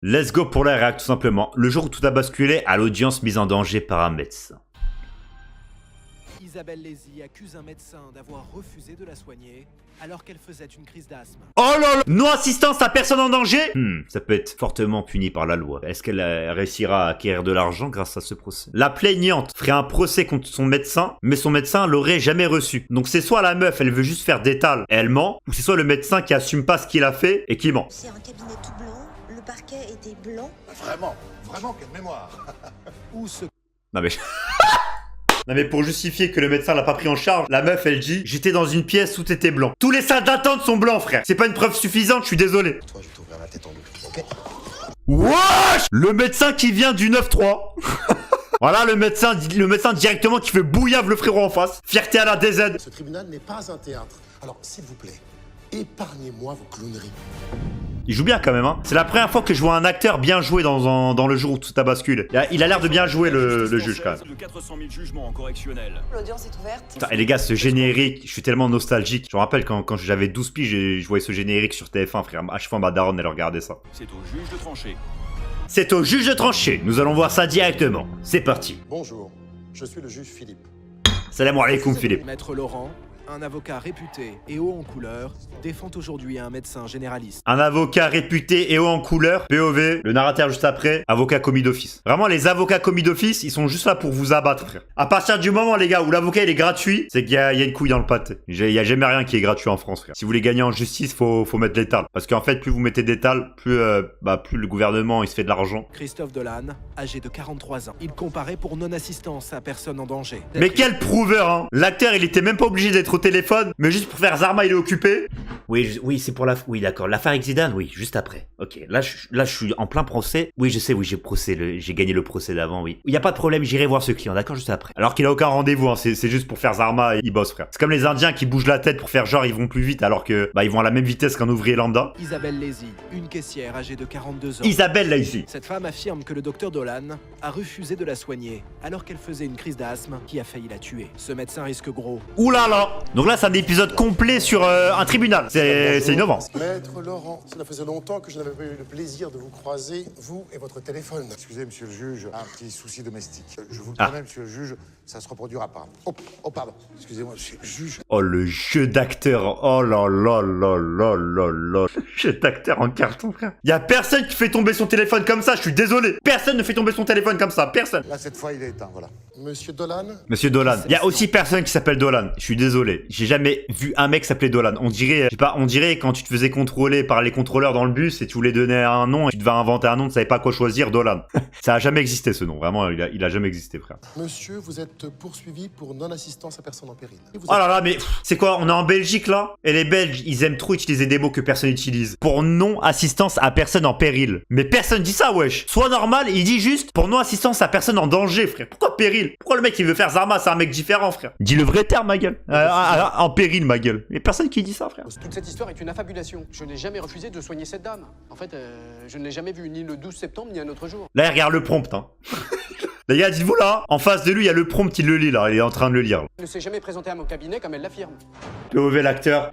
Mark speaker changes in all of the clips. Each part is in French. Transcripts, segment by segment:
Speaker 1: Let's go pour la réac tout simplement. Le jour où tout a basculé à l'audience mise en danger par un médecin.
Speaker 2: Isabelle Lézy accuse un médecin d'avoir refusé de la soigner alors qu'elle faisait une crise d'asthme.
Speaker 1: Oh là là! Non-assistance à personne en danger? Ça peut être fortement puni par la loi. Est-ce qu'elle réussira à acquérir de l'argent grâce à ce procès? La plaignante ferait un procès contre son médecin, mais son médecin l'aurait jamais reçu. Donc c'est soit la meuf, elle veut juste faire d'étal et elle ment, ou c'est soit le médecin qui assume pas ce qu'il a fait et qui ment.
Speaker 3: C'est un cabinet tout blanc, le parquet était blanc.
Speaker 4: Vraiment, quelle mémoire.
Speaker 2: Ou ce
Speaker 1: Non mais... Non mais pour justifier que le médecin l'a pas pris en charge, la meuf elle dit « J'étais dans une pièce où t'étais blanc ». Tous les salles d'attente sont blancs frère. C'est pas une preuve suffisante, je suis désolé.
Speaker 4: Toi, je vais t'ouvrir la tête en deux, ok?
Speaker 1: Wesh! Le médecin qui vient du 9-3. Voilà le médecin directement qui fait bouillave le frérot en face. Fierté à la DZ.
Speaker 4: Ce tribunal n'est pas un théâtre. Alors, s'il vous plaît, épargnez-moi vos clowneries.
Speaker 1: Il joue bien quand même hein. C'est la première fois que je vois un acteur bien jouer dans le jour où tout a basculé. Il a l'air de bien jouer le juge quand même.
Speaker 5: De 400 000 jugements en correctionnel.
Speaker 3: L'audience est ouverte.
Speaker 1: Putain, et les gars, ce générique, je suis tellement nostalgique. Je me rappelle quand j'avais 12 piges, je voyais ce générique sur TF1 frère. À chaque fois ma daronne elle regardait ça.
Speaker 5: C'est au juge de trancher.
Speaker 1: C'est au juge de trancher. Nous allons voir ça directement. C'est parti.
Speaker 4: Bonjour, je suis le juge Philippe.
Speaker 1: Salam alaikum Philippe.
Speaker 2: Maître Laurent, un avocat réputé et haut en couleur, défend aujourd'hui un médecin généraliste.
Speaker 1: Un avocat réputé et haut en couleur, POV, le narrateur juste après, avocat commis d'office. Vraiment, les avocats commis d'office, ils sont juste là pour vous abattre, frère. À partir du moment, les gars, où l'avocat il est gratuit, c'est qu'il y a une couille dans le pâté. Il y a jamais rien qui est gratuit en France, frère. Si vous voulez gagner en justice, faut mettre l'étal. Parce qu'en fait, plus vous mettez d'étal, plus le gouvernement il se fait de l'argent.
Speaker 2: Christophe Dolan, âgé de 43 ans. Il comparait pour non-assistance à personne en danger.
Speaker 1: Mais quel prouveur, hein. L'acteur, il était même pas obligé d'être au téléphone, mais juste pour faire Zarma, il est occupé. Oui, c'est pour la... Oui, d'accord. L'affaire avec Zidane, oui, juste après. Ok, là, je suis en plein procès. Oui, je sais, oui, j'ai gagné le procès d'avant, oui. Il y a pas de problème, j'irai voir ce client, d'accord, juste après. Alors qu'il a aucun rendez-vous, hein, c'est juste pour faire Zarma et il bosse, frère. C'est comme les Indiens qui bougent la tête pour faire genre ils vont plus vite, alors que, ils vont à la même vitesse qu'un ouvrier lambda.
Speaker 2: Isabelle Lézy, une caissière âgée de 42 ans.
Speaker 1: Isabelle, là, ici.
Speaker 2: Cette femme affirme que le docteur Dolan a refusé de la soigner alors qu'elle faisait une crise d'asthme qui a failli la tuer. Ce médecin risque gros.
Speaker 1: Ouh là là. Donc là, c'est un épisode complet sur un tribunal. C'est innovant.
Speaker 4: Maître Laurent, cela faisait longtemps que je n'avais pas eu le plaisir de vous croiser, vous et votre téléphone. Excusez, monsieur le juge, un petit souci domestique. Je vous le promets, monsieur le juge, ça se reproduira pas. Oh, pardon. Excusez-moi, monsieur le juge.
Speaker 1: Oh, le jeu d'acteur. Oh là là là là là là. Le jeu d'acteur en carton, frère. Y a personne qui fait tomber son téléphone comme ça, je suis désolé. Personne ne fait tomber son téléphone comme ça, personne.
Speaker 4: Là, cette fois, il est éteint, voilà. Monsieur Dolan?
Speaker 1: Monsieur Dolan. Y a aussi personne qui s'appelle Dolan. Je suis désolé. J'ai jamais vu un mec s'appeler Dolan. On dirait, je sais pas, on dirait quand tu te faisais contrôler par les contrôleurs dans le bus et tu voulais donner un nom et tu devais inventer un nom, tu savais pas quoi choisir, Dolan. Ça a jamais existé ce nom. Vraiment, il a jamais existé, frère.
Speaker 4: Monsieur, vous êtes poursuivi pour non-assistance à personne en péril.
Speaker 1: Oh là là, mais c'est quoi? On est en Belgique là? Et les Belges, ils aiment trop utiliser des mots que personne n'utilise. Pour non-assistance à personne en péril. Mais personne dit ça, wesh. Soit normal, il dit juste pour non-assistance à personne en danger, frère. Pourquoi péril? Pourquoi le mec il veut faire Zarma? C'est un mec différent, frère. Dis le vrai terme, ma gueule. En péril, ma gueule. Mais personne qui dit ça, frère.
Speaker 6: Toute cette histoire est une affabulation. Je n'ai jamais refusé de soigner cette dame. En fait, je ne l'ai jamais vue ni le 12 septembre ni un autre jour.
Speaker 1: Là, il regarde le prompt, hein. Les gars, dites-vous là, en face de lui, il y a le prompt, il le lit là. Il est en train de le lire.
Speaker 6: Elle ne s'est jamais présentée à mon cabinet comme elle l'affirme.
Speaker 1: POV l'acteur.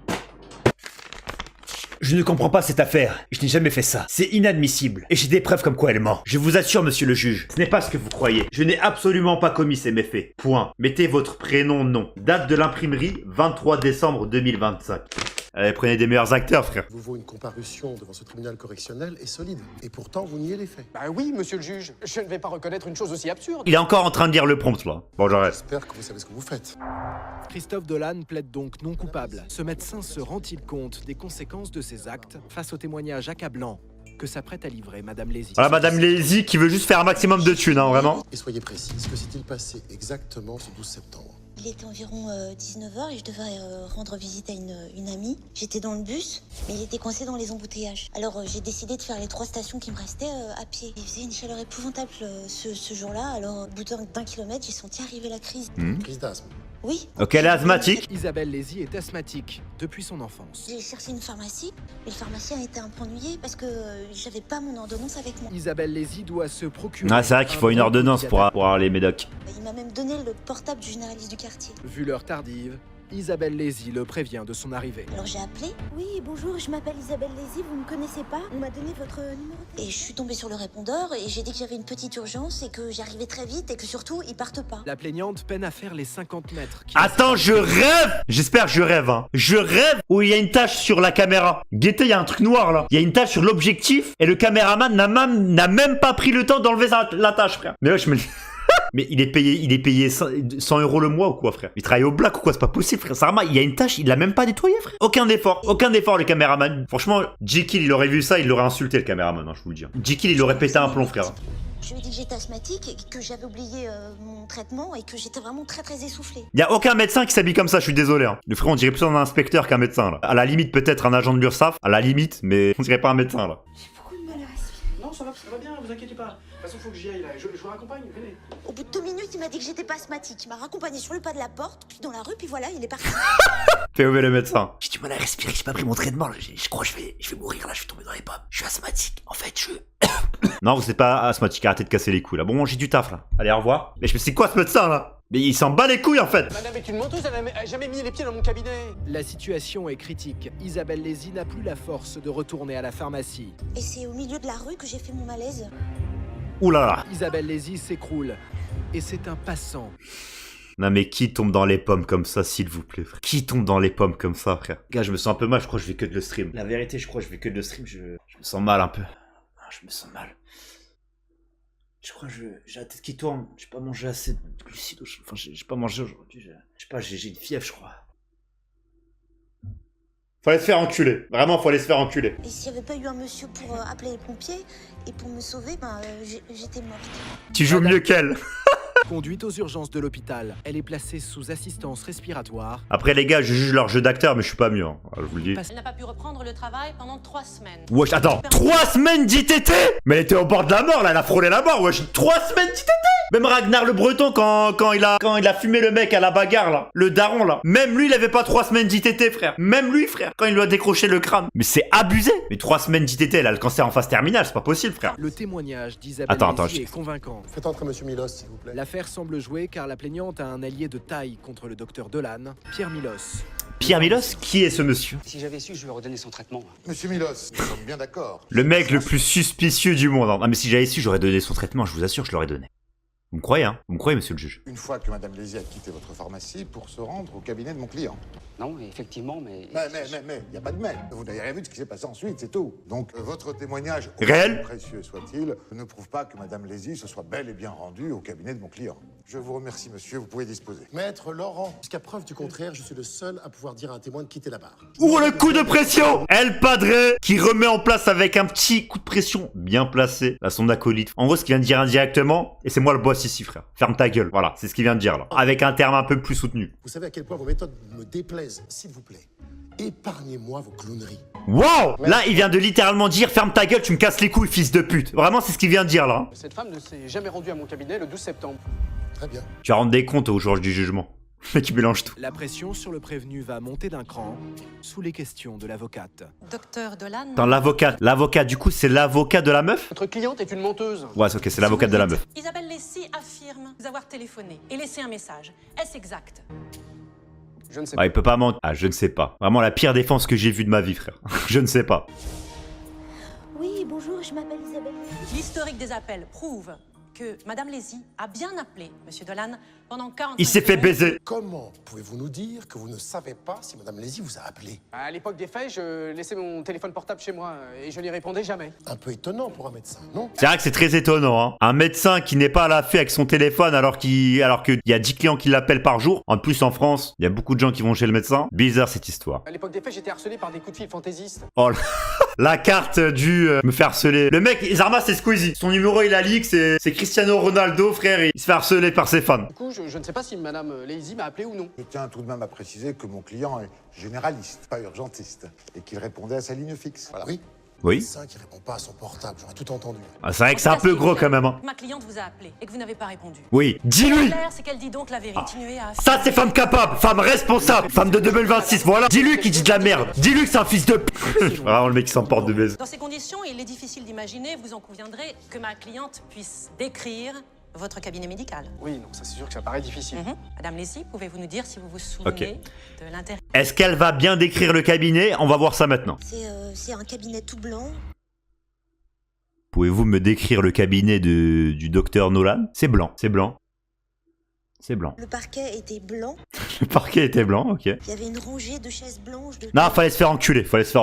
Speaker 1: Je ne comprends pas cette affaire. Je n'ai jamais fait ça. C'est inadmissible. Et j'ai des preuves comme quoi elle ment. Je vous assure, monsieur le juge, ce n'est pas ce que vous croyez. Je n'ai absolument pas commis ces méfaits. Point. Mettez votre prénom, nom. Date de l'imprimerie, 23 décembre 2025. Allez, prenez des meilleurs acteurs, frère.
Speaker 4: Vous vaut une comparution devant ce tribunal correctionnel est solide. Et pourtant, vous niez les faits.
Speaker 6: Bah oui, monsieur le juge. Je ne vais pas reconnaître une chose aussi absurde.
Speaker 1: Il est encore en train de lire le prompt, là. Bon, j'arrête.
Speaker 4: J'espère que vous savez ce que vous faites.
Speaker 2: Christophe Dolan plaide donc non coupable. Ce médecin se rend-il compte des conséquences de ses actes face au témoignage accablant que s'apprête à livrer Madame Lézy?
Speaker 1: Voilà, Madame Lézy qui veut juste faire un maximum de thunes, hein, vraiment.
Speaker 4: Et soyez précis, que s'est-il passé exactement ce 12 septembre?
Speaker 3: Il était environ 19h et je devais rendre visite à une amie. J'étais dans le bus, mais il était coincé dans les embouteillages. Alors j'ai décidé de faire les 3 stations qui me restaient à pied. Il faisait une chaleur épouvantable ce jour-là, alors au bout d'1 kilomètre, j'ai senti arriver la crise.
Speaker 4: Crise d'asthme.
Speaker 3: Oui.
Speaker 1: Ok, elle est asthmatique.
Speaker 2: Isabelle Lézy est asthmatique depuis son enfance.
Speaker 3: J'ai cherché une pharmacie, mais le pharmacien était un peu ennuyé parce que j'avais pas mon ordonnance avec moi.
Speaker 2: Isabelle Lézy doit se procurer...
Speaker 1: Ah, c'est vrai qu'il faut une ordonnance pour avoir les médocs.
Speaker 3: Il m'a même donné le portable du généraliste du quartier.
Speaker 2: Vu l'heure tardive, Isabelle Lézy le prévient de son arrivée.
Speaker 3: Alors j'ai appelé
Speaker 7: Oui, bonjour, je m'appelle Isabelle Lézy, vous me connaissez pas? On m'a donné votre numéro de
Speaker 3: et je suis tombée sur le répondeur et j'ai dit que j'avais une petite urgence et que j'arrivais très vite et que surtout ils partent pas.
Speaker 2: La plaignante peine à faire les 50 mètres.
Speaker 1: Attends, je rêve. J'espère que je rêve, hein. Je rêve où il y a une tache sur la caméra. Guettez, il y a un truc noir, là. Il y a une tache sur l'objectif et le caméraman n'a même pas pris le temps d'enlever la tache, frère. Mais ouais, je me... Mais il est payé 100 € le mois ou quoi, frère? Il travaille au black ou quoi? C'est pas possible, frère. Sarma, il y a une tâche, il l'a même pas nettoyé, frère. Aucun effort, le caméraman. Franchement, Jekyll, il aurait vu ça, il l'aurait insulté, le caméraman, hein, je vous le dis. Jekyll, il aurait pété un plomb, frère.
Speaker 3: Je lui ai dit que j'étais asthmatique et que j'avais oublié mon traitement et que j'étais vraiment très essoufflée.
Speaker 1: Y a aucun médecin qui s'habille comme ça, je suis désolé. Hein. Le frère, on dirait plus un inspecteur qu'un médecin, là. À la limite, peut-être un agent de l'URSSAF, à la limite, mais on dirait pas un médecin, là.
Speaker 7: J'ai beaucoup de mal à respirer.
Speaker 6: Non, ça va bien, vous inquiétez pas. De toute façon, faut que j'y aille là. Je vous raccompagne, venez.
Speaker 3: Au bout de 2 minutes, il m'a dit que j'étais pas asthmatique. Il m'a raccompagné sur le pas de la porte, puis dans la rue, puis voilà, il est parti.
Speaker 1: POV le médecin. J'ai du mal à respirer, j'ai pas pris mon traitement, là. Je crois que je vais mourir, là, je vais tomber dans les pommes. Je suis asthmatique, en fait, Non, vous êtes pas asthmatique, arrêtez de casser les couilles, là. Bon, j'ai du taf, là. Allez, au revoir. Mais c'est quoi ce médecin, là? Mais il s'en bat les couilles, en fait.
Speaker 6: Madame est une menteuse, elle a jamais mis les pieds dans mon cabinet.
Speaker 2: La situation est critique. Isabelle Lézy n'a plus la force de retourner à la pharmacie.
Speaker 3: Et c'est au milieu de la rue que j'ai fait mon malaise.
Speaker 1: Ouh là là.
Speaker 2: Isabelle Lézy s'écroule. Et c'est un passant.
Speaker 1: Non mais qui tombe dans les pommes comme ça, s'il vous plaît, frère? Qui tombe dans les pommes comme ça, frère? Gars, je me sens un peu mal, je crois que je vais que de le stream. La vérité, je crois que je vais que de le stream, je me sens mal un peu. Ah, je me sens mal. Je crois que j'ai la tête qui tourne, j'ai pas mangé assez de glucides, enfin j'ai pas mangé aujourd'hui, je sais pas, j'ai une fièvre, je crois. Faut aller se faire enculer, vraiment faut aller se faire enculer.
Speaker 3: Et s'il n'y avait pas eu un monsieur pour appeler les pompiers et pour me sauver, ben j'étais morte.
Speaker 1: Tu joues mieux qu'elle.
Speaker 2: Conduite aux urgences de l'hôpital, elle est placée sous assistance respiratoire.
Speaker 1: Après les gars, je juge leur jeu d'acteur, mais je suis pas mieux, hein. Je vous le dis.
Speaker 8: Elle n'a pas pu reprendre le travail pendant 3 semaines.
Speaker 1: Wesh, attends, 3 semaines d'ITT? Mais elle était au bord de la mort, là, elle a frôlé la mort, wesh, 3 semaines d'ITT? Même Ragnar le Breton, quand il a fumé le mec à la bagarre, là, le daron, là, même lui, il avait pas 3 semaines d'ITT, frère. Même lui, frère, quand il lui a décroché le crâne. Mais c'est abusé. Mais 3 semaines d'ITT, elle a le cancer en phase terminale, c'est pas possible, frère.
Speaker 2: Le témoignage d'Isabelle Lézy est convaincant.
Speaker 4: Faites entrer monsieur Milos, s'il vous plaît.
Speaker 2: L'affaire semble jouer car la plaignante a un allié de taille contre le docteur Dolan, Pierre Milos.
Speaker 1: Pierre Milos, qui est ce monsieur?
Speaker 6: Si j'avais su, je lui aurais redonné son traitement.
Speaker 4: Monsieur Milos, nous sommes bien d'accord.
Speaker 1: Le mec le plus suspicieux du monde. Ah mais si j'avais su, j'aurais donné son traitement, je vous assure, je l'aurais donné. Vous me croyez, hein? Vous me croyez, monsieur le juge?
Speaker 4: Une fois que madame Lézy a quitté votre pharmacie pour se rendre au cabinet de mon client.
Speaker 6: Non, effectivement, mais...
Speaker 4: Mais, y a pas de mais. Vous n'avez rien vu de ce qui s'est passé ensuite, c'est tout. Donc, votre témoignage,
Speaker 1: Réel,
Speaker 4: précieux soit-il, ne prouve pas que madame Lézy se soit bel et bien rendue au cabinet de mon client. Je vous remercie, monsieur, vous pouvez disposer.
Speaker 9: Maître Laurent, jusqu'à preuve du contraire, je suis le seul à pouvoir dire à un témoin de quitter la barre.
Speaker 1: Ouh, le coup de pression! El Padre, qui remet en place avec un petit coup de pression bien placé à son acolyte. En gros, ce qu'il vient de dire indirectement, et c'est moi le boss ici, frère. Ferme ta gueule. Voilà, c'est ce qu'il vient de dire, là. Avec un terme un peu plus soutenu.
Speaker 9: Vous savez à quel point vos méthodes me déplaisent, s'il vous plaît. Épargnez-moi vos clowneries.
Speaker 1: Wow! Là, il vient de littéralement dire, ferme ta gueule, tu me casses les couilles, fils de pute. Vraiment, c'est ce qu'il vient de dire, là.
Speaker 6: Cette femme ne s'est jamais rendue à mon cabinet le 12 septembre.
Speaker 9: Très bien.
Speaker 1: Tu vas rendre des comptes au jour du jugement. Mais tu mélanges tout.
Speaker 2: La pression sur le prévenu va monter d'un cran sous les questions de l'avocate.
Speaker 8: Docteur Dolan.
Speaker 1: Dans l'avocat, du coup, c'est l'avocat de la meuf?
Speaker 6: Votre cliente est une menteuse.
Speaker 1: Ouais, ok, c'est l'avocat de la meuf.
Speaker 8: Isabelle Lézy affirme vous avoir téléphoné et laissé un message. Est-ce exact?
Speaker 6: Je ne sais
Speaker 1: Ah,
Speaker 6: pas.
Speaker 1: il peut pas mentir. Ah, je ne sais pas. Vraiment la pire défense que j'ai vue de ma vie, frère. Je ne sais pas.
Speaker 7: Oui, bonjour, je m'appelle Isabelle Lézy.
Speaker 8: L'historique des appels prouve que Madame Lézy a bien appelé Monsieur Dolan pendant 45
Speaker 1: Il s'est fait baiser.
Speaker 9: Comment pouvez-vous nous dire que vous ne savez pas si madame Lézy vous a appelé?
Speaker 6: À l'époque des faits, je laissais mon téléphone portable chez moi et je n'y répondais jamais.
Speaker 9: Un peu étonnant pour un médecin, non?
Speaker 1: C'est vrai que c'est très étonnant, hein. Un médecin qui n'est pas à l'affût avec son téléphone alors qu'il y a 10 clients qui l'appellent par jour. En plus, en France, il y a beaucoup de gens qui vont chez le médecin. Bizarre cette histoire.
Speaker 6: À l'époque des faits, j'étais harcelé par des coups de fil fantaisistes.
Speaker 1: Oh la carte du me faire harceler. Le mec, Zarma, c'est Squeezie. Son numéro, il a leak, c'est Cristiano Ronaldo, frère. Il se fait harceler par ses fans.
Speaker 6: Du coup, je ne sais pas si Madame Lézy m'a appelé ou non.
Speaker 4: Je tiens tout de même à préciser que mon client est généraliste, pas urgentiste, et qu'il répondait à sa ligne fixe. Voilà.
Speaker 9: Oui.
Speaker 1: Oui.
Speaker 9: Médecin qui répond pas à son portable, j'aurais tout entendu.
Speaker 1: Ah, c'est vrai que c'est un peu gros quand même, hein.
Speaker 8: Ma cliente vous a appelé et que vous n'avez pas répondu.
Speaker 1: Oui. Dis-lui.
Speaker 8: Clair, c'est qu'elle dit donc la vérité. Continuez à...
Speaker 1: Ça, c'est femme capable, femme responsable, femme de 2026, voilà. Dis-lui qu'il dit de la merde. Dis-lui que c'est un fils de Vraiment, le mec qui s'emporte de baise.
Speaker 8: Dans ces conditions, il est difficile d'imaginer, vous en conviendrez, que ma cliente puisse décrire votre cabinet médical.
Speaker 6: Oui, non, ça c'est sûr que ça paraît difficile.
Speaker 8: Madame Lézy, pouvez-vous nous dire si vous vous souvenez de l'intérieur?
Speaker 1: Est-ce qu'elle va bien décrire le cabinet? On va voir ça maintenant.
Speaker 3: C'est un cabinet tout blanc.
Speaker 1: Pouvez-vous me décrire le cabinet du docteur Nolan? C'est blanc, c'est blanc. C'est blanc.
Speaker 3: Le parquet était blanc.
Speaker 1: Le parquet était blanc, ok.
Speaker 3: Il y avait une rangée de chaises blanches.
Speaker 1: Non, fallait se faire enculer, fallait se faire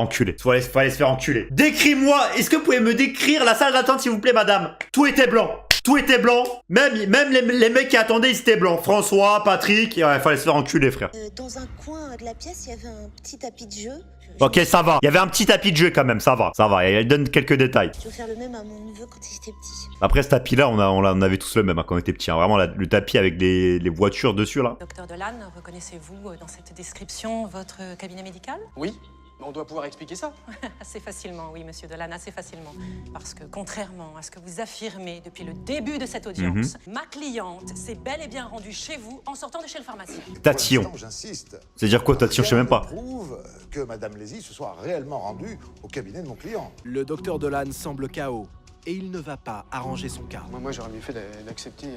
Speaker 1: enculer. Décris-moi, est-ce que vous pouvez me décrire la salle d'attente, s'il vous plaît, madame? Tout était blanc. Tout était blanc. Même les mecs qui attendaient, ils étaient blancs. François, Patrick, ouais, fallait se faire enculer, frère.
Speaker 3: Dans un coin de la pièce, il y avait un petit tapis de jeu.
Speaker 1: Ok, ça va. Il y avait un petit tapis de jeu quand même, ça va. Elle donne quelques détails.
Speaker 3: Je vais faire le même à mon neveu quand il était petit.
Speaker 1: Après, ce tapis-là, on avait tous le même hein, quand on était petit. Hein. Vraiment, le tapis avec les voitures dessus, là.
Speaker 8: Docteur Delanne, reconnaissez-vous dans cette description votre cabinet médical?
Speaker 6: Oui, mais on doit pouvoir expliquer ça.
Speaker 8: Assez facilement, oui, monsieur Delanne, assez facilement. Parce que, contrairement à ce que vous affirmez depuis le début de cette audience, ma cliente s'est bel et bien rendue chez vous en sortant de chez le pharmacien.
Speaker 1: Tatillon.
Speaker 4: J'insiste.
Speaker 1: C'est-à-dire quoi, tatillon? Je sais même pas.
Speaker 4: Prouve que Madame Lézy se soit réellement rendue au cabinet de mon client.
Speaker 2: Le docteur Dolan semble KO et il ne va pas arranger son cas.
Speaker 6: Moi j'aurais mieux fait d'accepter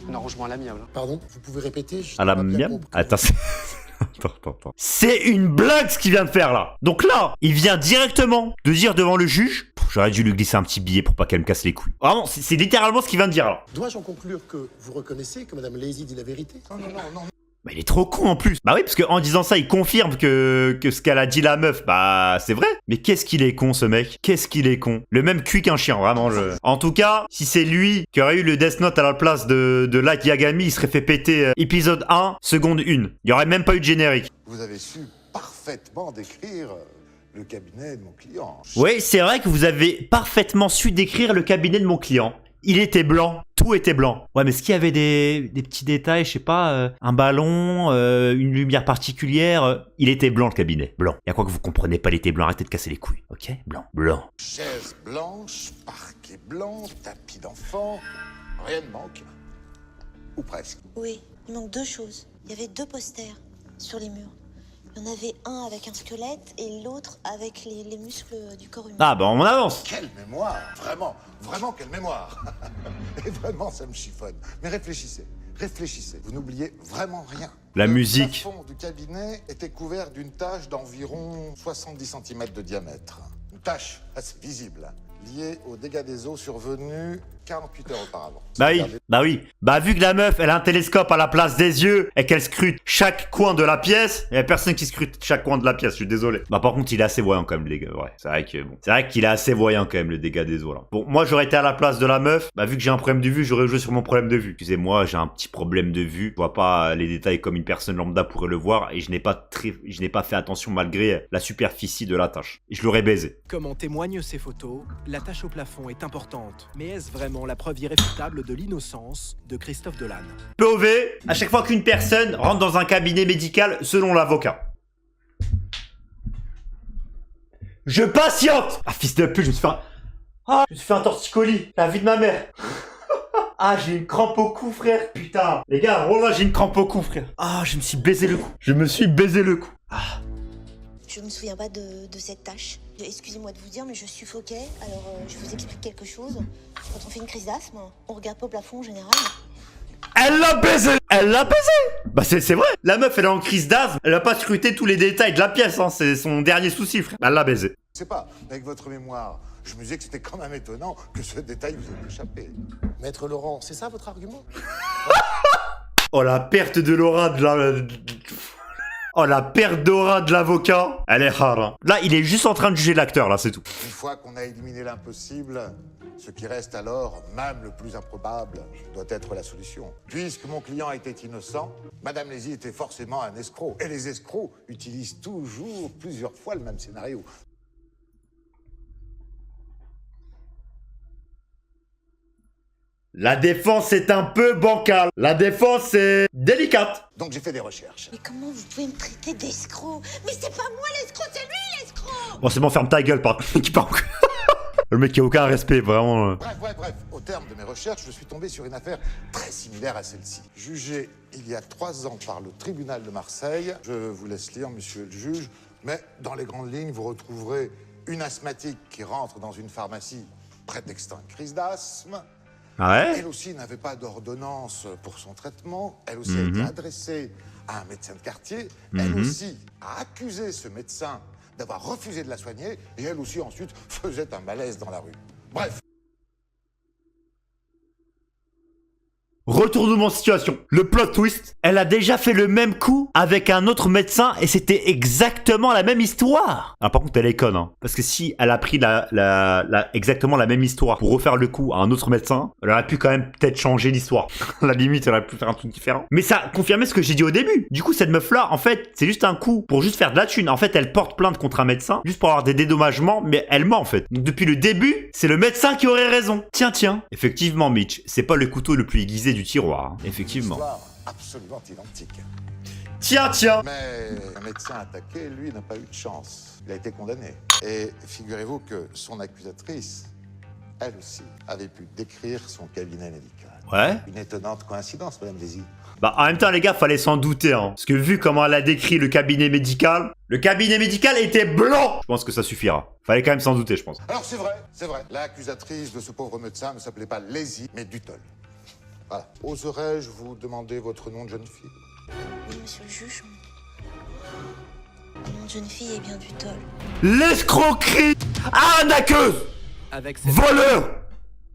Speaker 6: un arrangement à l'amiable.
Speaker 4: Pardon, vous pouvez répéter?
Speaker 1: À la miam? Attends, Attends. C'est une blague ce qu'il vient de faire là. Donc là, il vient directement de dire devant le juge. J'aurais dû lui glisser un petit billet pour pas qu'elle me casse les couilles. Vraiment, c'est littéralement ce qu'il vient de dire là.
Speaker 4: Dois-je en conclure que vous reconnaissez que Madame Lézy dit la vérité? Non.
Speaker 1: Bah il est trop con en plus. Bah oui, parce qu'en disant ça, il confirme que ce qu'elle a dit la meuf, bah c'est vrai. Mais qu'est-ce qu'il est con ce mec. Qu'est-ce qu'il est con. Le même cul qu'un chien, vraiment. En tout cas, si c'est lui qui aurait eu le Death Note à la place de Light Yagami, il serait fait péter épisode 1, seconde 1. Il y aurait même pas eu de générique.
Speaker 4: Vous avez su parfaitement décrire le cabinet de mon client.
Speaker 1: Oui, c'est vrai que vous avez parfaitement su décrire le cabinet de mon client. Il était blanc, tout était blanc. Ouais, mais est-ce qu'il y avait des petits détails, je sais pas, un ballon, une lumière particulière? Il était blanc le cabinet, blanc. Y a quoi que vous comprenez pas, il était blanc, arrêtez de casser les couilles, ok? Blanc.
Speaker 4: Chaise blanche, parquet blanc, tapis d'enfant, rien ne manque. Ou presque.
Speaker 3: Oui, il manque deux choses. Il y avait deux posters sur les murs. Il y en avait un avec un squelette et l'autre avec les muscles du corps humain.
Speaker 1: Ah bah on avance.
Speaker 4: Quelle mémoire! Vraiment quelle mémoire! Et vraiment ça me chiffonne. Mais réfléchissez. Vous n'oubliez vraiment rien.
Speaker 1: La musique.
Speaker 4: Le plafond du cabinet était couvert d'une tache d'environ 70 cm de diamètre. Une tache assez visible, liée aux dégâts des eaux survenus 48 heures auparavant.
Speaker 1: Bah oui. Bah vu que la meuf, elle a un télescope à la place des yeux et qu'elle scrute chaque coin de la pièce, il y a personne qui scrute chaque coin de la pièce, je suis désolé. Bah par contre, il est assez voyant quand même, les gars. Ouais, c'est vrai qu'il est assez voyant quand même, le dégât des eaux là. Bon, moi j'aurais été à la place de la meuf, bah vu que j'ai un problème de vue, j'aurais joué sur mon problème de vue. Excusez-moi, j'ai un petit problème de vue. Je vois pas les détails comme une personne lambda pourrait le voir et je n'ai pas fait attention malgré la superficie de la tâche. Et je l'aurais baisé.
Speaker 2: Comme en témoignent ces photos, la tache au plafond est importante. Mais est-ce vraiment la preuve irréfutable de l'innocence de Christophe Delanne?
Speaker 1: POV, à chaque fois qu'une personne rentre dans un cabinet médical selon l'avocat. Je patiente! Ah fils de pute, je me suis fait un torticolis, la vie de ma mère. Ah, j'ai une crampe au cou, frère. Putain. Les gars, oh là, j'ai une crampe au cou, frère. Ah, je me suis baisé le cou. Ah.
Speaker 3: Je me souviens pas de cette tâche. Excusez-moi de vous dire, mais je suffoquais. Alors, je vous explique quelque chose. Quand on fait une crise d'asthme, on regarde pas au plafond en général.
Speaker 1: Elle l'a baisé. Bah c'est vrai. La meuf, elle est en crise d'asthme. Elle a pas scruté tous les détails de la pièce. Hein. C'est son dernier souci, frère. Elle l'a baisé.
Speaker 4: Je sais pas, avec votre mémoire, je me disais que c'était quand même étonnant que ce détail vous ait échappé. Maître Laurent, c'est ça votre argument?
Speaker 1: Oh, la perte de l'aura de la... Oh, la perte d'aura de l'avocat. Elle est rare. Hein. Là, il est juste en train de juger l'acteur, là, c'est tout.
Speaker 4: Une fois qu'on a éliminé l'impossible, ce qui reste alors, même le plus improbable, doit être la solution. Puisque mon client était innocent, Madame Lézy était forcément un escroc. Et les escrocs utilisent toujours plusieurs fois le même scénario.
Speaker 1: La défense est un peu bancale. La défense est délicate.
Speaker 4: Donc j'ai fait des recherches.
Speaker 3: Mais comment vous pouvez me traiter d'escroc? Mais c'est pas moi l'escroc, c'est lui l'escroc!
Speaker 1: Bon, c'est bon, ferme ta gueule, par contre. Le mec qui a aucun respect, vraiment.
Speaker 4: Bref. Au terme de mes recherches, je suis tombé sur une affaire très similaire à celle-ci. Jugée il y a 3 ans par le tribunal de Marseille. Je vous laisse lire, monsieur le juge. Mais dans les grandes lignes, vous retrouverez une asthmatique qui rentre dans une pharmacie prétextant une crise d'asthme.
Speaker 1: Ah ouais?
Speaker 4: Elle aussi n'avait pas d'ordonnance pour son traitement. Elle aussi a été adressée à un médecin de quartier. Elle aussi a accusé ce médecin d'avoir refusé de la soigner. Et elle aussi, ensuite, faisait un malaise dans la rue. Bref.
Speaker 1: Retournement de situation. Le plot twist, elle a déjà fait le même coup avec un autre médecin et c'était exactement la même histoire. Ah, par contre, elle est conne, hein. Parce que si elle a pris exactement la même histoire pour refaire le coup à un autre médecin, elle aurait pu quand même peut-être changer l'histoire. À la limite, elle aurait pu faire un truc différent. Mais ça confirmait ce que j'ai dit au début. Du coup, cette meuf-là, en fait, c'est juste un coup pour juste faire de la thune. En fait, elle porte plainte contre un médecin juste pour avoir des dédommagements, mais elle ment en fait. Donc depuis le début, c'est le médecin qui aurait raison. Tiens. Effectivement, Mitch, c'est pas le couteau le plus aiguisé du tiroir, hein. Effectivement.
Speaker 4: Histoire absolument identique.
Speaker 1: Tiens.
Speaker 4: Mais un médecin attaqué, lui, n'a pas eu de chance. Il a été condamné. Et figurez-vous que son accusatrice, elle aussi, avait pu décrire son cabinet médical.
Speaker 1: Ouais.
Speaker 4: Une étonnante coïncidence, Madame Daisy.
Speaker 1: Bah en même temps les gars, fallait s'en douter, hein. Parce que vu comment elle a décrit le cabinet médical était blanc. Je pense que ça suffira. Fallait quand même s'en douter, je pense.
Speaker 4: Alors c'est vrai. L'accusatrice de ce pauvre médecin ne s'appelait pas Lazy, mais Dutol. Voilà. Oserais-je vous demander votre nom de jeune fille?
Speaker 3: Oui, monsieur le juge. Mon nom de jeune fille est bien Dutol.
Speaker 1: L'escroquerie, arnaqueuse,
Speaker 2: Avec cette
Speaker 1: voleur,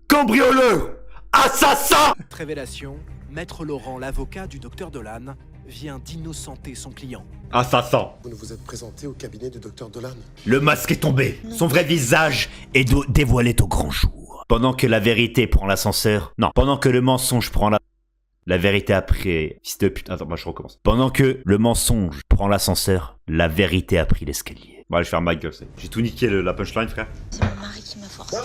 Speaker 1: cambrioleur, assassin.
Speaker 2: révélation, Maître Laurent, l'avocat du docteur Dolan, vient d'innocenter son client.
Speaker 1: Assassin.
Speaker 9: Vous ne vous êtes présenté au cabinet du docteur Dolan?
Speaker 1: Le masque est tombé. Son vrai visage est dévoilé au grand jour. Pendant que la vérité prend l'ascenseur. Non, pendant que le mensonge prend la vérité après... Fils de putain, attends, moi je recommence. Pendant que le mensonge prend l'ascenseur, la vérité a pris l'escalier. Bon, allez, je vais faire ma gueule, j'ai tout niqué la punchline, frère.
Speaker 3: C'est mon mari qui m'a forcé.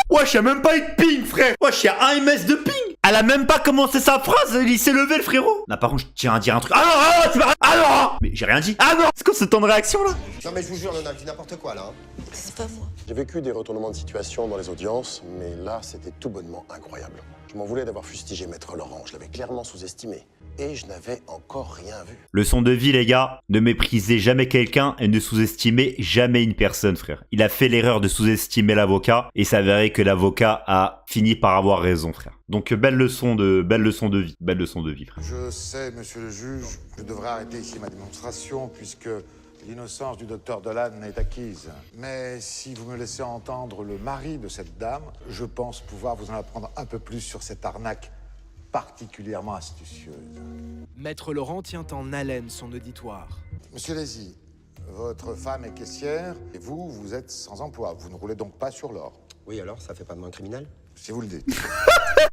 Speaker 1: Wesh, y'a même pas eu de ping, frère. Wesh, y'a un MS de ping. Elle a même pas commencé sa phrase, il s'est levé, le frérot. Là, par contre, je tiens à dire un truc. Ah non, c'est pas... Ah non. Mais j'ai rien dit. Ah non. C'est quoi ce temps de réaction, là?
Speaker 9: Non mais je vous jure, Nona, je dis n'importe quoi là.
Speaker 3: C'est pas moi.
Speaker 9: J'ai vécu des retournements de situation dans les audiences, mais là, c'était tout bonnement incroyable. Je m'en voulais d'avoir fustigé Maître Laurent, je l'avais clairement sous-estimé. Et je n'avais encore rien vu.
Speaker 1: Leçon de vie, les gars. Ne méprisez jamais quelqu'un et ne sous-estimez jamais une personne, frère. Il a fait l'erreur de sous-estimer l'avocat et s'avérait que l'avocat a fini par avoir raison, frère. Donc, belle leçon de vie. Belle leçon de vie, frère.
Speaker 4: Je sais, monsieur le juge, je devrais arrêter ici ma démonstration puisque l'innocence du docteur Dolan est acquise. Mais si vous me laissez entendre le mari de cette dame, je pense pouvoir vous en apprendre un peu plus sur cette arnaque particulièrement astucieuse.
Speaker 2: Maître Laurent tient en haleine son auditoire.
Speaker 4: Monsieur Lézy, votre femme est caissière et vous, vous êtes sans emploi. Vous ne roulez donc pas sur l'or.
Speaker 9: Oui alors, ça fait pas de moi un criminel?
Speaker 4: Si vous le dites.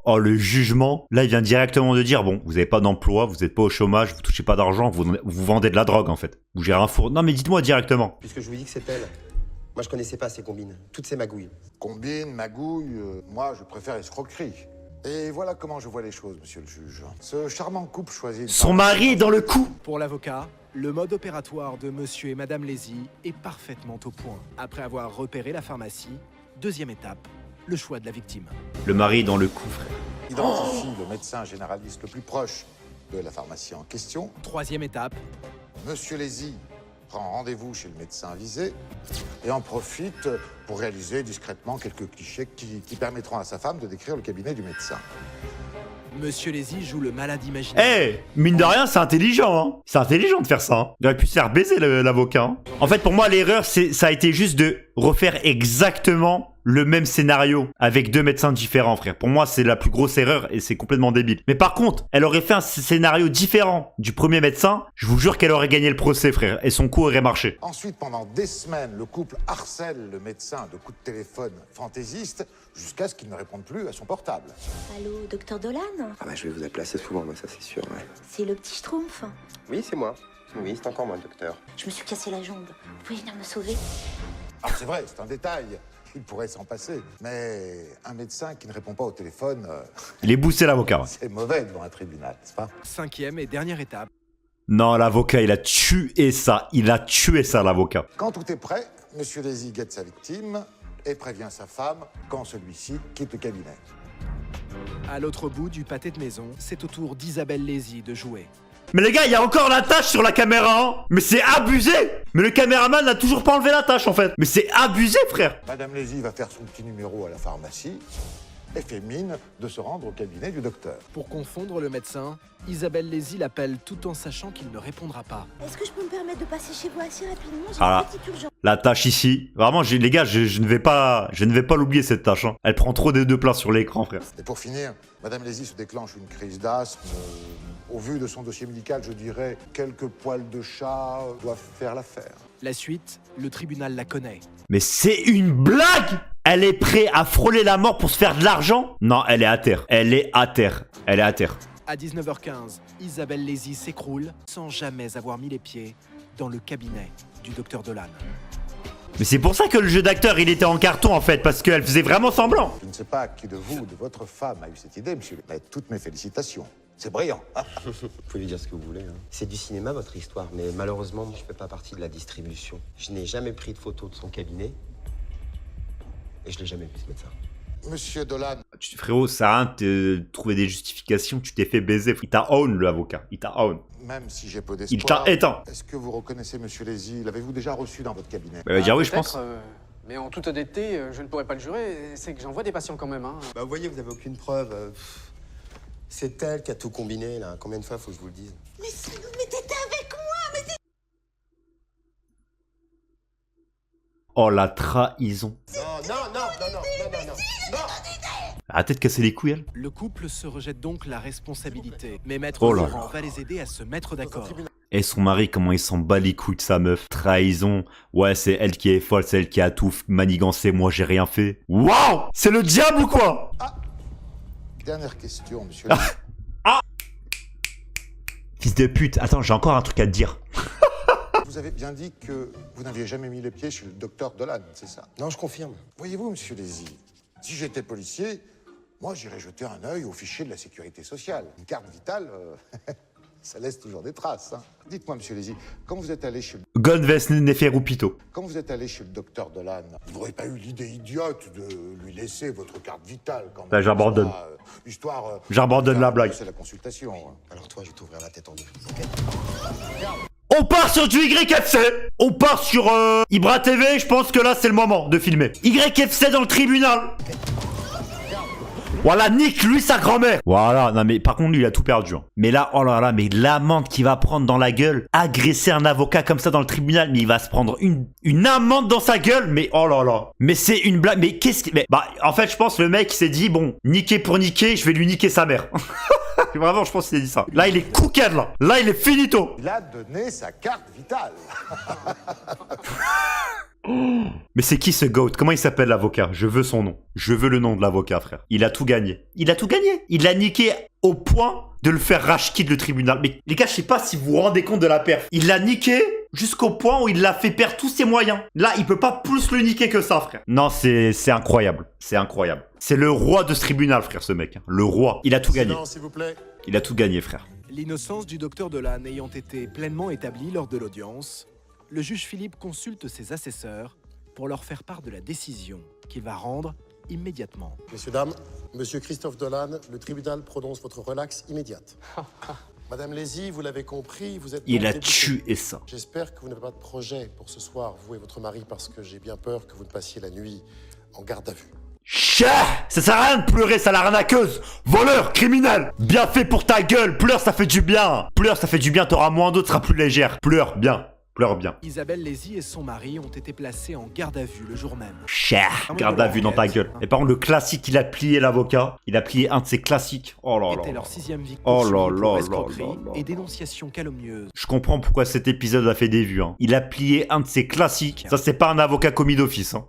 Speaker 1: Oh, le jugement. Là, il vient directement de dire, bon, vous avez pas d'emploi, vous êtes pas au chômage, vous touchez pas d'argent, vous vendez de la drogue, en fait. Vous gérez un four. Non, mais dites-moi directement.
Speaker 10: Puisque je vous dis que c'est elle. Moi, je connaissais pas ces combines. Toutes ces magouilles.
Speaker 4: Combine, magouille, moi, je préfère escroquerie. Et voilà comment je vois les choses, monsieur le juge. Ce charmant couple choisit...
Speaker 1: Son mari est dans le coup.
Speaker 2: Pour l'avocat, le mode opératoire de monsieur et madame Lézy est parfaitement au point. Après avoir repéré la pharmacie, deuxième étape, le choix de la victime.
Speaker 1: Le mari est dans le coup, frère.
Speaker 4: Identifie le médecin généraliste le plus proche de la pharmacie en question.
Speaker 2: Troisième étape,
Speaker 4: Monsieur Lézy prend rendez-vous chez le médecin visé et en profite pour réaliser discrètement quelques clichés qui permettront à sa femme de décrire le cabinet du médecin.
Speaker 2: monsieur Lézy joue le malade imaginaire.
Speaker 1: Eh, mine de rien, c'est intelligent, hein. C'est intelligent de faire ça, hein. Il aurait pu se faire baiser, l'avocat, hein. En fait, pour moi, l'erreur, ça a été juste de refaire exactement le même scénario avec deux médecins différents, frère. Pour moi, c'est la plus grosse erreur et c'est complètement débile. Mais par contre, elle aurait fait un scénario différent du premier médecin. Je vous jure qu'elle aurait gagné le procès, frère. Et son coup aurait marché.
Speaker 4: Ensuite, pendant des semaines, le couple harcèle le médecin de coups de téléphone fantaisistes jusqu'à ce qu'il ne réponde plus à son portable.
Speaker 7: Allô, docteur Dolan?
Speaker 10: Ah bah, je vais vous appeler assez souvent, moi, ça c'est sûr, ouais.
Speaker 7: C'est le petit Schtroumpf.
Speaker 10: Oui, c'est moi. Oui, c'est encore moi, docteur.
Speaker 7: Je me suis cassé la jambe. Vous pouvez venir me sauver?
Speaker 4: Ah, c'est vrai, c'est un détail. Il pourrait s'en passer. Mais un médecin qui ne répond pas au téléphone,
Speaker 1: Il est boussé, l'avocat.
Speaker 4: c'est mauvais devant un tribunal, n'est-ce pas?
Speaker 2: Cinquième et dernière étape,
Speaker 1: Non, l'avocat, il a tué ça. Il a tué ça, l'avocat.
Speaker 4: Quand tout est prêt, monsieur Lézy guette sa victime et prévient sa femme quand celui-ci quitte le cabinet.
Speaker 2: à l'autre bout du pâté de maison, c'est au tour d'Isabelle Lézy de jouer.
Speaker 1: Mais les gars, il y a encore la tâche sur la caméra, hein. Mais c'est abusé. Mais le caméraman n'a toujours pas enlevé la tâche, en fait. Mais c'est abusé, frère.
Speaker 4: Madame Lézy va faire son petit numéro à la pharmacie et fait mine de se rendre au cabinet du docteur.
Speaker 2: Pour confondre le médecin, Isabelle Lézy l'appelle tout en sachant qu'il ne répondra pas.
Speaker 7: Est-ce que je peux me permettre de passer chez vous assez rapidement? J'ai
Speaker 1: Ah là.
Speaker 7: une petite urgence.
Speaker 1: La tâche ici. Vraiment, les gars, je ne vais pas l'oublier cette tâche. Hein. Elle prend trop des deux plats sur l'écran, frère.
Speaker 4: Et pour finir, Madame Lézy se déclenche une crise d'asthme. Au vu de son dossier médical, je dirais quelques poils de chat doivent faire l'affaire.
Speaker 2: La suite, le tribunal la connaît.
Speaker 1: Mais c'est une blague! Elle est prête à frôler la mort pour se faire de l'argent? Non, elle est à terre. Elle est à terre. Elle est à terre.
Speaker 2: À 19h15, Isabelle Lézy s'écroule sans jamais avoir mis les pieds dans le cabinet du docteur Dolan.
Speaker 1: Mais c'est pour ça que le jeu d'acteur, il était en carton, en fait, parce qu'elle faisait vraiment semblant.
Speaker 4: Je ne sais pas qui de vous ou de votre femme a eu cette idée, monsieur, mais toutes mes félicitations. C'est brillant.
Speaker 10: Vous pouvez lui dire ce que vous voulez. Hein. C'est du cinéma, votre histoire, mais malheureusement, je ne fais pas partie de la distribution. Je n'ai jamais pris de photo de son cabinet. Et je l'ai jamais vu, ce médecin.
Speaker 4: Monsieur Dolan,
Speaker 1: Frérot, ça a rien de trouver des justifications, tu t'es fait baiser. Il t'a own, l'avocat. Il t'a own.
Speaker 4: même si j'ai peu
Speaker 1: Il t'a
Speaker 4: d'espoir,
Speaker 1: éteint.
Speaker 4: est-ce que vous reconnaissez monsieur Lézy? L'avez-vous déjà reçu dans votre cabinet?
Speaker 1: Bah, dire oui, je pense.
Speaker 6: Peut-être, mais en toute honnêteté, je ne pourrais pas le jurer. C'est que j'en vois des patients quand même. Hein.
Speaker 10: Bah, vous voyez, vous n'avez aucune preuve. C'est elle qui a tout combiné, là. Combien de fois faut que je vous le dise?
Speaker 7: Mais salaud, mais t'étais avec moi, mais t'es...
Speaker 1: Oh, la trahison.
Speaker 10: Non.
Speaker 1: Arrêtez de casser les couilles, elle.
Speaker 2: Le couple se rejette donc la responsabilité, mais Maître
Speaker 1: Oh là
Speaker 2: Laurent va les aider à se mettre d'accord.
Speaker 1: Et son mari, comment il s'en bat les couilles de sa meuf. Trahison. Ouais, c'est elle qui est folle, c'est elle qui a tout manigancé, moi j'ai rien fait. Waouh! C'est le diable ou quoi?
Speaker 4: Dernière question, monsieur Lézy.
Speaker 1: Fils de pute. Attends, j'ai encore un truc à te dire.
Speaker 4: Vous avez bien dit que vous n'aviez jamais mis les pieds chez le docteur Dolan, c'est ça?
Speaker 10: Non, je confirme.
Speaker 4: Voyez-vous, monsieur Lézy, si j'étais policier, moi j'irais jeter un œil au fichier de la sécurité sociale. Une carte vitale, ça laisse toujours des traces. Hein. Dites-moi, monsieur Lézy, quand vous êtes allé chez le...
Speaker 1: Gonves Neferupito.
Speaker 4: Quand vous êtes allé chez le docteur Dolan, vous n'aurez pas eu l'idée idiote de lui laisser votre carte vitale quand même.
Speaker 1: Bah, j'abandonne.
Speaker 4: Histoire...
Speaker 1: J'abandonne la blague.
Speaker 4: C'est la consultation. Hein.
Speaker 10: Alors toi, je vais t'ouvrir la tête en deux.
Speaker 1: On part sur du YFC. On part sur Ibra TV. Je pense que là, c'est le moment de filmer. YFC dans le tribunal. Voilà, nique lui sa grand-mère. Voilà, non mais par contre lui il a tout perdu. Hein. Mais là, oh là là, mais l'amende qu'il va prendre dans la gueule, agresser un avocat comme ça dans le tribunal, mais il va se prendre une amende dans sa gueule, mais oh là là. Mais c'est une blague, mais qu'est-ce que... Bah en fait je pense le mec s'est dit, bon, niquer pour niquer, je vais lui niquer sa mère. Vraiment je pense qu'il s'est dit ça. Là il est coucade là, là il est finito.
Speaker 4: Il a donné sa carte vitale.
Speaker 1: Mais c'est qui ce goat? Comment il s'appelle l'avocat? Je veux son nom. Je veux le nom de l'avocat, frère. Il a tout gagné. Il a tout gagné. Il l'a niqué au point de le faire rage-quitte le tribunal. Mais les gars, je sais pas si vous vous rendez compte de la perf. Il l'a niqué jusqu'au point où il l'a fait perdre tous ses moyens. Là, il peut pas plus le niquer que ça, frère. Non, c'est incroyable. C'est incroyable. C'est le roi de ce tribunal, frère, ce mec. Le roi. Il a tout gagné.
Speaker 4: Silence, s'il vous plaît.
Speaker 1: Il a tout gagné, frère.
Speaker 2: L'innocence du docteur Dolan ayant été pleinement établie lors de l'audience, le juge Philippe consulte ses assesseurs pour leur faire part de la décision qu'il va rendre immédiatement.
Speaker 9: Messieurs, dames, monsieur Christophe Dolan, le tribunal prononce votre relaxe immédiate. Madame Lézy, vous l'avez compris, vous êtes...
Speaker 1: Il
Speaker 9: donc
Speaker 1: a
Speaker 9: déboutée.
Speaker 1: tué ça.
Speaker 9: J'espère que vous n'avez pas de projet pour ce soir, vous et votre mari, parce que j'ai bien peur que vous ne passiez la nuit en garde à vue.
Speaker 1: Chah! Ça sert à rien de pleurer, ça l'arnaqueuse! Voleur, criminel! Bien fait pour ta gueule! Pleure, ça fait du bien! Pleure, ça fait du bien, t'auras moins d'eau, tu seras plus légère. Pleure, bien. Pleure bien.
Speaker 2: Isabelle Lézy et son mari ont été placés en garde à vue le jour même.
Speaker 1: Chah! Garde à vue dans ta gueule. Et par contre, le classique, il a plié l'avocat. Il a plié un de ses classiques. Oh là là.
Speaker 2: C'était
Speaker 1: là.
Speaker 2: leur 6e victime
Speaker 1: Oh là
Speaker 2: pour
Speaker 1: là
Speaker 2: escroquerie
Speaker 1: là là là.
Speaker 2: et dénonciation calomnieuse.
Speaker 1: Je comprends pourquoi cet épisode a fait des vues. Hein. Il a plié un de ses classiques. Ça, c'est pas un avocat commis d'office. Hein.